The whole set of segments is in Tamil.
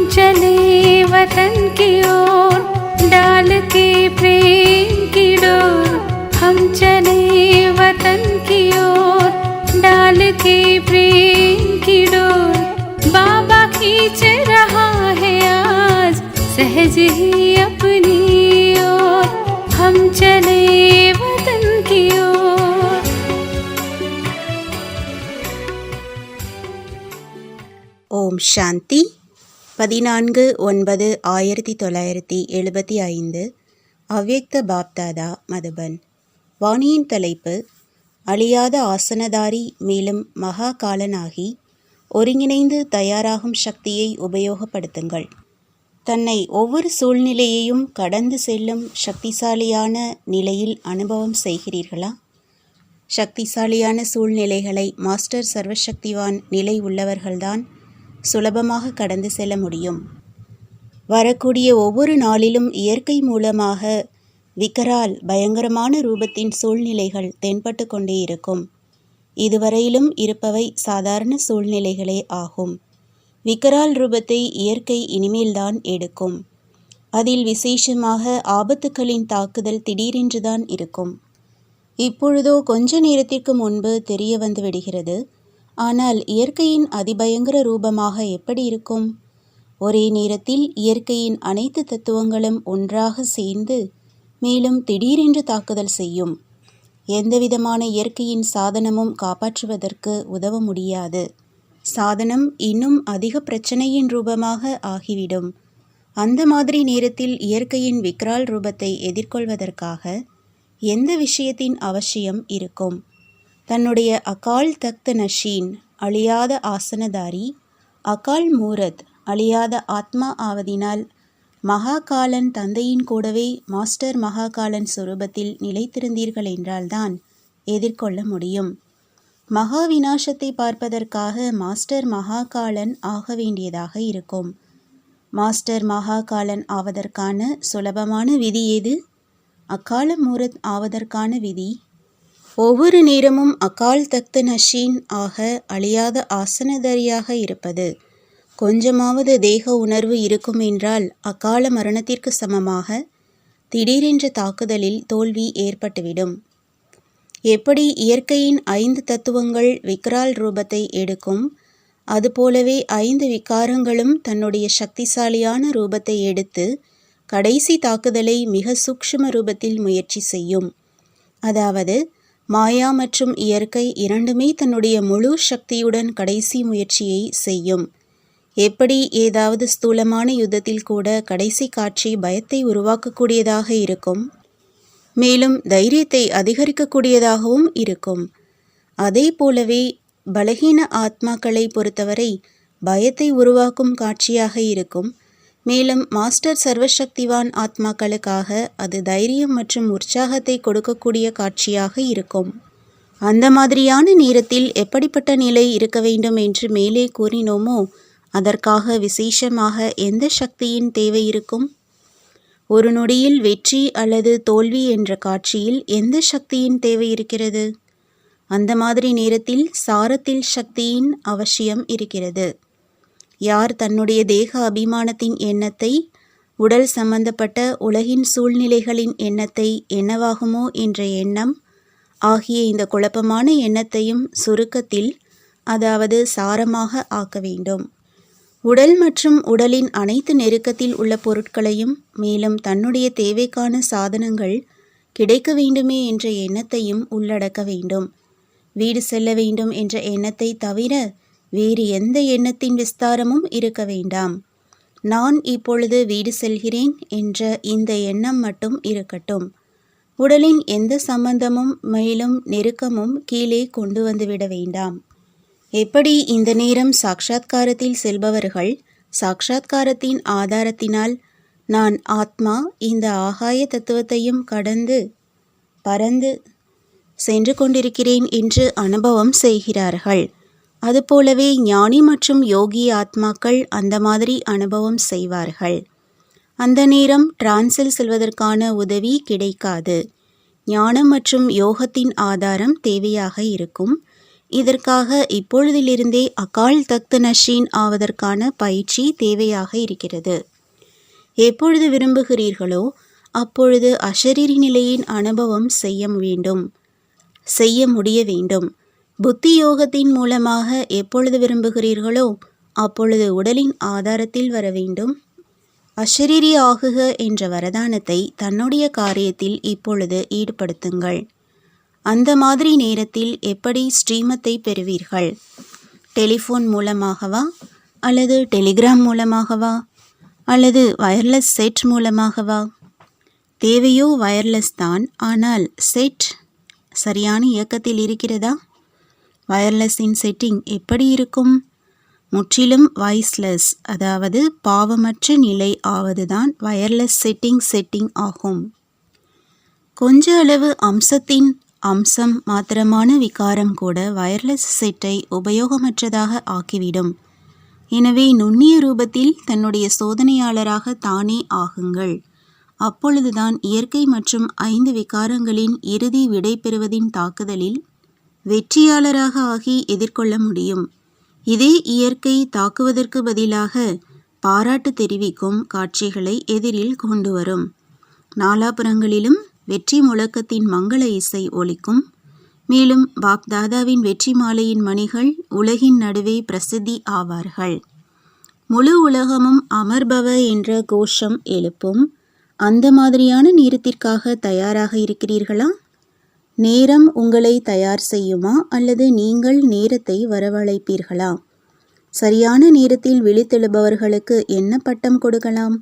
चले वतन की ओर डाल के प्रेम की डोर। हम चले वतन की ओर डाल के प्रेम की डोर। बाबा खींच रहा है आज सहज ही अपनी ओर। हम चले वतन की ओर। ஓம் சாந்தி. 14/9/1975 அவ்யக்த பாப்தாதா மதுபன். வாணியின் தலைப்பு: அழியாத ஆசனதாரி மேலும் மகா காலனாகி ஒருங்கிணைந்து தயாராகும் சக்தியை உபயோகப்படுத்துங்கள். தன்னை ஒவ்வொரு சூழ்நிலையையும் கடந்து செல்லும் சக்திசாலியான நிலையில் அனுபவம் செய்கிறீர்களா? சக்திசாலியான சூழ்நிலைகளை மாஸ்டர் சர்வசக்திவான் நிலை உள்ளவர்கள்தான் சுலபமாக கடந்து செல்ல முடியும். வரக்கூடிய ஒவ்வொரு நாளிலும் இயற்கை மூலமாக விக்கரால் பயங்கரமான ரூபத்தின் சூழ்நிலைகள் தென்பட்டு கொண்டே இருக்கும். இதுவரையிலும் இருப்பவை சாதாரண சூழ்நிலைகளே ஆகும். விக்கரால் ரூபத்தை இயற்கை இனிமேல்தான் எடுக்கும். அதில் விசேஷமாக ஆபத்துக்களின் தாக்குதல் திடீரென்றுதான் இருக்கும். இப்பொழுதோ கொஞ்ச நேரத்திற்கு முன்பு தெரிய வந்து விடுகிறது. ஆனால் இயற்கையின் அதிபயங்கர ரூபமாக எப்படி இருக்கும்? ஒரே நேரத்தில் இயற்கையின் அனைத்து தத்துவங்களும் ஒன்றாக சேர்ந்து மேலும் திடீரென்று தாக்குதல் செய்யும். எந்தவிதமான இயற்கையின் சாதனமும் காப்பாற்றுவதற்கு உதவ முடியாது. சாதனம் இன்னும் அதிக பிரச்சனையின் ரூபமாக ஆகிவிடும். அந்த மாதிரி நேரத்தில் இயற்கையின் விக்ரால் ரூபத்தை எதிர்கொள்வதற்காக எந்த விஷயத்தின் அவசியம் இருக்கும்? தன்னுடைய அகால் தக்த் நஷீன் அழியாத ஆசனதாரி, அகால் மூரத் அழியாத ஆத்மா ஆவதினால் மகாகாலன் தந்தையின் கூடவே மாஸ்டர் மகாகாலன் சொரூபத்தில் நிலைத்திருந்தீர்கள் என்றால்தான் எதிர்கொள்ள முடியும். மகா விநாசத்தை பார்ப்பதற்காக மாஸ்டர் மகாகாலன் ஆக வேண்டியதாக இருக்கும். மாஸ்டர் மகாகாலன் ஆவதற்கான சுலபமான விதி எது? அகால மூரத் ஆவதற்கான விதி ஒவ்வொரு நேரமும் அகால் தக்த் நஷீன் ஆக அழியாத ஆசனதாரியாக இருப்பது. கொஞ்சமாவது தேக உணர்வு இருக்கும் என்றால் அகால மரணத்திற்கு சமமாக திடீரென்ற தாக்குதலில் தோல்வி ஏற்பட்டுவிடும். எப்படி இயற்கையின் 5 தத்துவங்கள் விக்ரால் ரூபத்தை எடுக்கும், அதுபோலவே 5 விகாரங்களும் தன்னுடைய சக்திசாலியான ரூபத்தை எடுத்து கடைசி தாக்குதலை மிக சூக்ஷ்ம ரூபத்தில் முயற்சி செய்யும். அதாவது மாயா மற்றும் இயற்கை இரண்டுமே தன்னுடைய முழு சக்தியுடன் கடைசி முயற்சியை செய்யும். எப்படி ஏதாவது ஸ்தூலமான யுத்தத்தில் கூட கடைசி காட்சி பயத்தை உருவாக்கக்கூடியதாக இருக்கும், மேலும் தைரியத்தை அதிகரிக்கக்கூடியதாகவும் இருக்கும். அதே போலவே பலகீன ஆத்மாக்களை பொறுத்தவரை பயத்தை உருவாக்கும் காட்சியாக இருக்கும். மேலும் மாஸ்டர் சர்வசக்திவான் ஆத்மாக்களுக்காக அது தைரியம் மற்றும் உற்சாகத்தை கொடுக்கக்கூடிய காட்சியாக இருக்கும். அந்த மாதிரியான நேரத்தில் எப்படிப்பட்ட நிலை இருக்க வேண்டும் என்று மேலே கூறினோமோ அதற்காக விசேஷமாக எந்த சக்தியின் தேவை இருக்கும்? ஒரு நொடியில் வெற்றி அல்லது தோல்வி என்ற காட்சியில் எந்த சக்தியின் தேவை இருக்கிறது? அந்த மாதிரி நேரத்தில் சாரத்தில் சக்தியின் அவசியம் இருக்கிறது. யார் தன்னுடைய தேக அபிமானத்தின் எண்ணத்தை, உடல் சம்பந்தப்பட்ட உலகின் சூழ்நிலைகளின் எண்ணத்தை என்னவாகுமோ என்ற எண்ணம் ஆகிய இந்த குழப்பமான எண்ணத்தையும் சுருக்கத்தில், அதாவது சாரமாக ஆக்க வேண்டும். உடல் மற்றும் உடலின் அனைத்து நெருக்கத்தில் உள்ள பொருட்களையும் மேலும் தன்னுடைய தேவைக்கான சாதனங்கள் கிடைக்க வேண்டுமே என்ற எண்ணத்தையும் உள்ளடக்க வேண்டும். வீடு செல்ல வேண்டும் என்ற எண்ணத்தை தவிர வேறு எந்த எண்ணத்தின் விஸ்தாரமும் இருக்க வேண்டாம். நான் இப்பொழுது வீடு செல்கிறேன் என்ற இந்த எண்ணம் மட்டும் இருக்கட்டும். உடலின் எந்த சம்பந்தமும் மேலும் நெருக்கமும் கீழே கொண்டு வந்துவிட வேண்டாம். எப்படி இந்த நேரம் சாட்சாத்காரத்தில் செல்பவர்கள் சாட்சாத்காரத்தின் ஆதாரத்தினால் நான் ஆத்மா இந்த ஆகாய தத்துவத்தையும் கடந்து பறந்து சென்று கொண்டிருக்கிறேன் என்று அனுபவம் செய்கிறார்கள். அதுபோலவே ஞானி மற்றும் யோகி ஆத்மாக்கள் அந்த மாதிரி அனுபவம் செய்வார்கள். அந்த நேரம் டிரான்ஸில் செல்வதற்கான உதவி கிடைக்காது. ஞானம் மற்றும் யோகத்தின் ஆதாரம் தேவையாக இருக்கும். இதற்காக இப்பொழுதிலிருந்தே அகால் தக்த் நஷீன் ஆவதற்கான பயிற்சி தேவையாக இருக்கிறது. எப்பொழுது விரும்புகிறீர்களோ அப்பொழுது அஷரீரி நிலையின் அனுபவம் செய்ய முடிய வேண்டும். புத்தி யோகத்தின் மூலமாக எப்பொழுது விரும்புகிறீர்களோ அப்பொழுது உடலின் ஆதாரத்தில் வர வேண்டும். அஷரீரி ஆகுக என்ற வரதானத்தை தன்னுடைய காரியத்தில் இப்பொழுது ஈடுபடுத்துங்கள். அந்த மாதிரி நேரத்தில் எப்படி ஸ்ரீமத்தை பெறுவீர்கள்? டெலிஃபோன் மூலமாகவா, அல்லது டெலிகிராம் மூலமாகவா, அல்லது வயர்லெஸ் செட் மூலமாகவா? தேவையோ வயர்லெஸ் தான், ஆனால் செட் சரியான இயக்கத்தில் இருக்கிறதா? வயர்லெஸின் செட்டிங் எப்படி இருக்கும்? முற்றிலும் வாய்ஸ்லெஸ், அதாவது பாவமற்ற நிலை ஆவதுதான் வயர்லெஸ் செட்டிங் ஆகும். கொஞ்ச அளவு அம்சத்தின் அம்சம் மாத்திரமான விகாரம் கூட வயர்லெஸ் செட்டை உபயோகமற்றதாக ஆக்கிவிடும். எனவே நுண்ணிய ரூபத்தில் தன்னுடைய சோதனையாளராக தானே ஆகுங்கள். அப்பொழுதுதான் இயற்கை மற்றும் 5 விகாரங்களின் இறுதி விடை பெறுவதின் தாக்குதலில் வெற்றியாளராக ஆகி எதிர்கொள்ள முடியும். இதே இயற்கை தாக்குவதற்கு பதிலாக பாராட்டு தெரிவிக்கும் காட்சிகளை எதிரில் கொண்டு வரும். நாலாபுறங்களிலும் வெற்றி முழக்கத்தின் மங்கள இசை ஒலிக்கும். மேலும் பாப் தாதாவின் வெற்றி மாலையின் மணிகள் உலகின் நடுவே பிரசித்தி ஆவார்கள். முழு உலகமும் அமர்பவ என்ற கோஷம் எழுப்பும். அந்த மாதிரியான நேரத்திற்காக தயாராக இருக்கிறீர்களா? நேரம் உங்களை தயார் செய்யுமா, அல்லது நீங்கள் நேரத்தை வரவழைப்பீர்களா? சரியான நேரத்தில் விழித்தெழுபவர்களுக்கு என்ன பட்டம் கொடுக்கலாம்?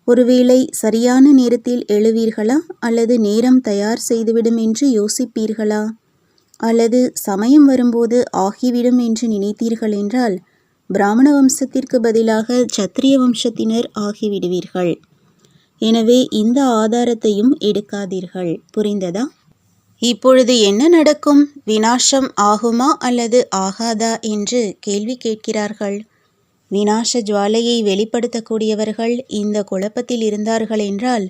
ஒருவேளை சரியான நேரத்தில் எழுவீர்களா, அல்லது நேரம் தயார் செய்துவிடும் என்று யோசிப்பீர்களா, அல்லது சமயம் வரும்போது ஆகிவிடும் என்று நினைத்தீர்கள் என்றால் பிராமண வம்சத்திற்கு பதிலாக சத்திரிய வம்சத்தினர் ஆகிவிடுவீர்கள். எனவே இந்த ஆதாரத்தையும் எடுக்காதீர்கள். புரிந்ததா? இப்பொழுது என்ன நடக்கும்? வினாசம் ஆகுமா அல்லது ஆகாதா என்று கேள்வி கேட்கிறார்கள். வினாச ஜுவாலையை வெளிப்படுத்தக்கூடியவர்கள் இந்த குழப்பத்தில் இருந்தார்கள் என்றால்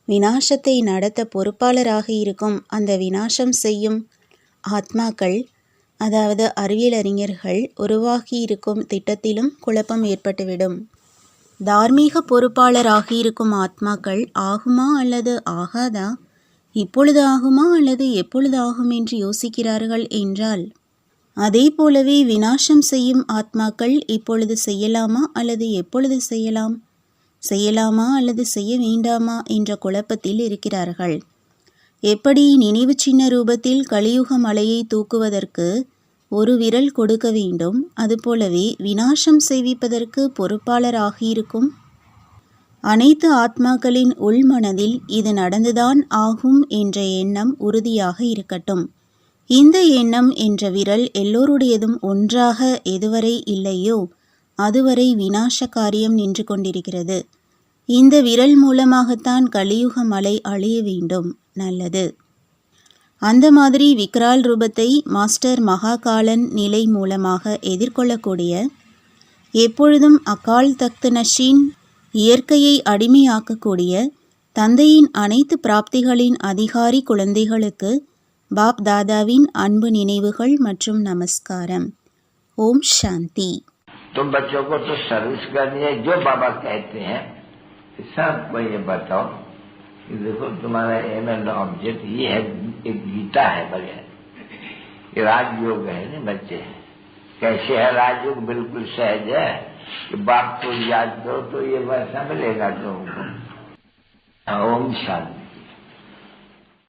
வினாசத்தை நடத்த பொறுப்பாளராக இருக்கும் அந்த வினாசம் செய்யும் ஆத்மாக்கள், அதாவது அறிவியல் அறிஞர்கள் உருவாகி இருக்கும் திட்டத்திலும் குழப்பம் ஏற்பட்டுவிடும். தார்மீக பொறுப்பாளராகியிருக்கும் ஆத்மாக்கள் ஆகுமா அல்லது ஆகாதா, இப்பொழுது ஆகுமா அல்லது எப்பொழுது ஆகும் என்று யோசிக்கிறார்கள் என்றால், அதே போலவே வினாசம் செய்யும் ஆத்மாக்கள் இப்பொழுது செய்யலாமா அல்லது எப்பொழுது செய்யலாமா அல்லது செய்ய வேண்டாமா என்ற குழப்பத்தில் இருக்கிறார்கள். எப்படி நினைவு சின்ன ரூபத்தில் கலியுக மலையை தூக்குவதற்கு ஒரு விரல் கொடுக்க வேண்டும், அதுபோலவே வினாசம் செய்விப்பதற்கு பொறுப்பாளர் ஆகியிருக்கும் அனைத்து ஆத்மாக்களின் உள்மனதில் இது நடந்துதான் ஆகும் என்ற எண்ணம் உறுதியாக இருக்கட்டும். இந்த எண்ணம் என்ற விரல் எல்லோருடையதும் ஒன்றாக எதுவரை இல்லையோ அதுவரை வினாச காரியம் நின்று கொண்டிருக்கிறது. இந்த விரல் மூலமாகத்தான் கலியுக மலை அழிய வேண்டும். நல்லது. அந்த மாதிரி விக்ரால் ரூபத்தை மாஸ்டர் மகாகாலன் நிலை மூலமாக எதிர்கொள்ளக்கூடிய, எப்பொழுதும் அகால் தக்த் நஷீன் இயற்கையை அடிமையாக்கக்கூடிய தந்தையின் அனைத்து பிராப்திகளின் அதிகாரி குழந்தைகளுக்கு பாப் தாதாவின் அன்பு நினைவுகள் மற்றும் நமஸ்காரம். ஓம் சாந்தி. तुम बच्चों को तो सर्विस करनी है, जो बाबा कहते हैं सबको ये बताओ कि देखो तुम्हारा एम एंड ऑब्जेक्ट ये है, एक गीता है बगैर, ये राजयोग है ना बच्चे। कैसे है राजयोग? बिल्कुल सहज है कि बाप को याद करो तो ये वर्षा मिलेगा तुमको। ओम शांति।